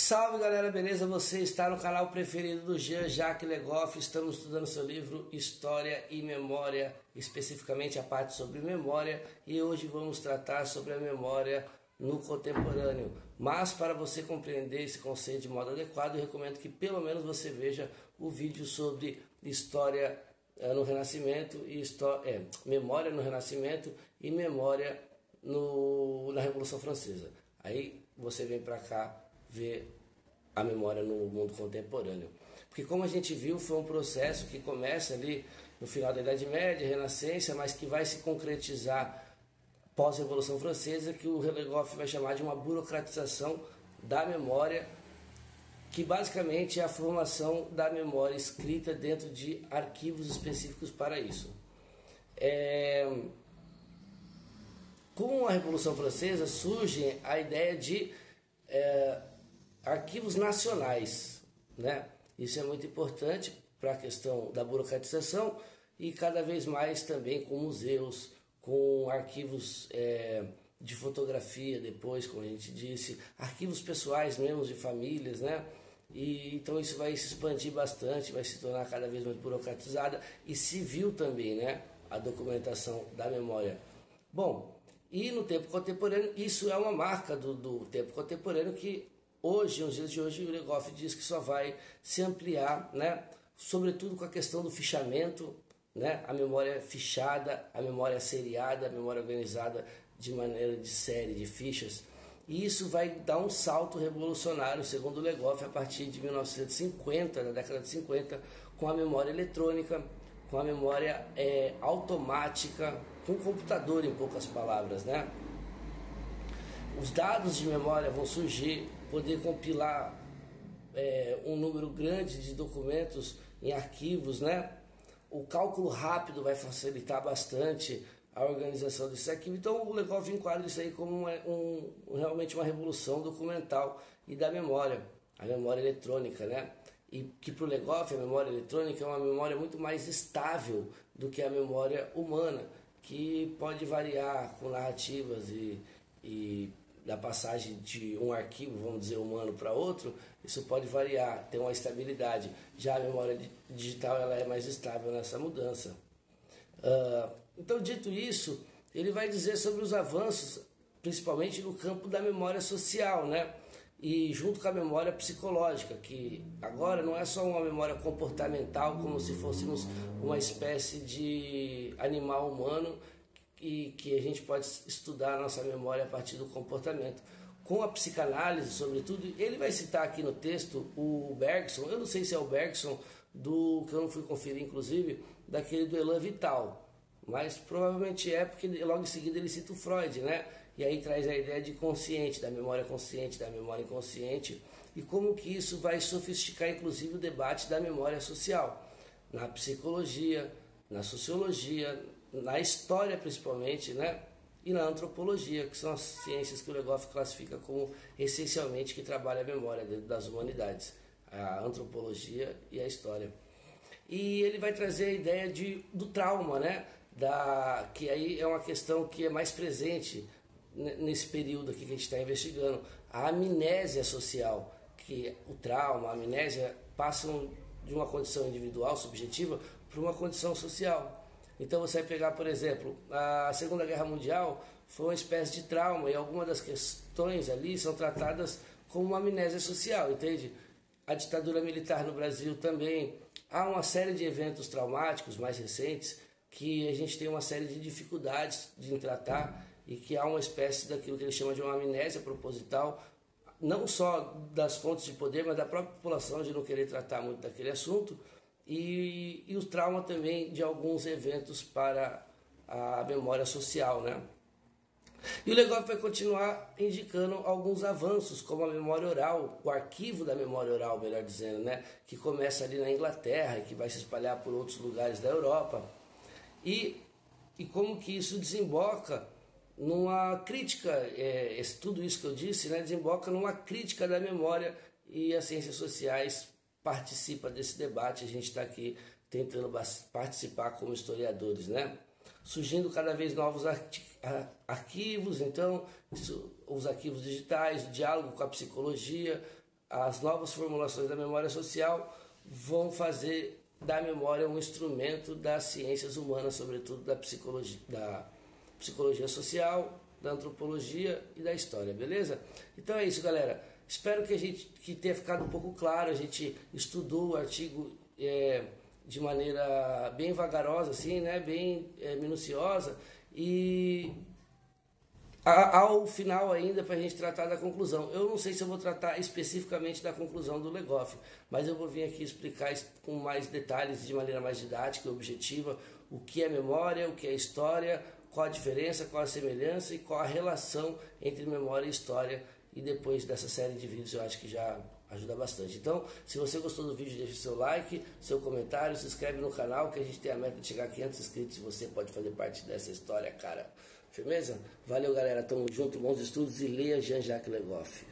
Salve galera, beleza? Você está no canal preferido do Jean-Jacques Legoff. Estamos estudando seu livro História e Memória, especificamente a parte sobre memória, e hoje vamos tratar sobre a memória no contemporâneo. Mas para você compreender esse conceito de modo adequado, eu recomendo que pelo menos você veja o vídeo sobre História no Renascimento e Memória no Renascimento e Memória na Revolução Francesa. Aí você vem para cá ver a memória no mundo contemporâneo. Porque como a gente viu, foi um processo que começa ali no final da Idade Média, Renascença, mas que vai se concretizar pós-Revolução Francesa, que o Legoff vai chamar de uma burocratização da memória, que basicamente é a formação da memória escrita dentro de arquivos específicos para isso. Com a Revolução Francesa surge a ideia de arquivos nacionais, né? Isso é muito importante para a questão da burocratização e cada vez mais também com museus, com arquivos de fotografia depois, como a gente disse, arquivos pessoais mesmo de famílias, né? E então isso vai se expandir bastante, vai se tornar cada vez mais burocratizada e civil também, né? A documentação da memória. Bom, e no tempo contemporâneo, isso é uma marca do tempo contemporâneo que hoje, nos dias de hoje, o Legoff diz que só vai se ampliar, né? Sobretudo com a questão do fichamento, né? A memória fichada, a memória seriada, a memória organizada de maneira de série, de fichas. E isso vai dar um salto revolucionário, segundo o Legoff, a partir de 1950, da década de 50, com a memória eletrônica, com a memória automática, com o computador, em poucas palavras, né? Os dados de memória vão surgir, poder compilar um número grande de documentos em arquivos, né? O cálculo rápido vai facilitar bastante a organização desse arquivo. Então o Legoff enquadra isso aí como realmente uma revolução documental e da memória, a memória eletrônica, né? E que para o Legoff a memória eletrônica é uma memória muito mais estável do que a memória humana, que pode variar com narrativas e da passagem de um arquivo, vamos dizer, humano para outro, isso pode variar, tem uma estabilidade. Já a memória digital ela é mais estável nessa mudança. Então, dito isso, ele vai dizer sobre os avanços, principalmente no campo da memória social, né? E junto com a memória psicológica, que agora não é só uma memória comportamental, como se fôssemos uma espécie de animal humano, e que a gente pode estudar a nossa memória a partir do comportamento. Com a psicanálise, sobretudo, ele vai citar aqui no texto o Bergson, eu não sei se é o Bergson, que eu não fui conferir, inclusive, daquele do Elan Vital, mas provavelmente é, porque logo em seguida ele cita o Freud, né? E aí traz a ideia de consciente, da memória consciente, da memória inconsciente, e como que isso vai sofisticar, inclusive, o debate da memória social, na psicologia, na sociologia, na história principalmente, né? E na antropologia, que são as ciências que o Legoff classifica como essencialmente que trabalha a memória dentro das humanidades, a antropologia e a história. E ele vai trazer a ideia do trauma, né? Que aí é uma questão que é mais presente nesse período aqui que a gente está investigando, a amnésia social, que o trauma, a amnésia passam de uma condição individual, subjetiva, para uma condição social. Então você vai pegar, por exemplo, a Segunda Guerra Mundial foi uma espécie de trauma e algumas das questões ali são tratadas como uma amnésia social, entende? A ditadura militar no Brasil também. Há uma série de eventos traumáticos mais recentes que a gente tem uma série de dificuldades de tratar e que há uma espécie daquilo que ele chama de uma amnésia proposital, não só das fontes de poder, mas da própria população de não querer tratar muito daquele assunto. E o trauma também de alguns eventos para a memória social, né? E o Legoff vai continuar indicando alguns avanços, como a memória oral, o arquivo da memória oral, melhor dizendo, né? Que começa ali na Inglaterra e que vai se espalhar por outros lugares da Europa. E como que isso desemboca numa crítica, tudo isso que eu disse, né? Desemboca numa crítica da memória, e as ciências sociais participa desse debate. A gente está aqui tentando participar como historiadores, né? Surgindo cada vez novos arquivos, então, os arquivos digitais, o diálogo com a psicologia, as novas formulações da memória social vão fazer da memória um instrumento das ciências humanas, sobretudo da psicologia social, da antropologia e da história, beleza? Então é isso, galera. Espero que tenha ficado um pouco claro. A gente estudou o artigo de maneira bem vagarosa, assim, né? Bem minuciosa, e ao final ainda para a gente tratar da conclusão. Eu não sei se eu vou tratar especificamente da conclusão do Legoff, mas eu vou vir aqui explicar com mais detalhes, de maneira mais didática e objetiva, o que é memória, o que é história, qual a diferença, qual a semelhança e qual a relação entre memória e história. E depois dessa série de vídeos eu acho que já ajuda bastante. Então, se você gostou do vídeo, deixa seu like, seu comentário, se inscreve no canal, que a gente tem a meta de chegar a 500 inscritos e você pode fazer parte dessa história, cara. Firmeza? Valeu, galera. Tamo junto, bons estudos e leia Jean-Jacques Le Goff.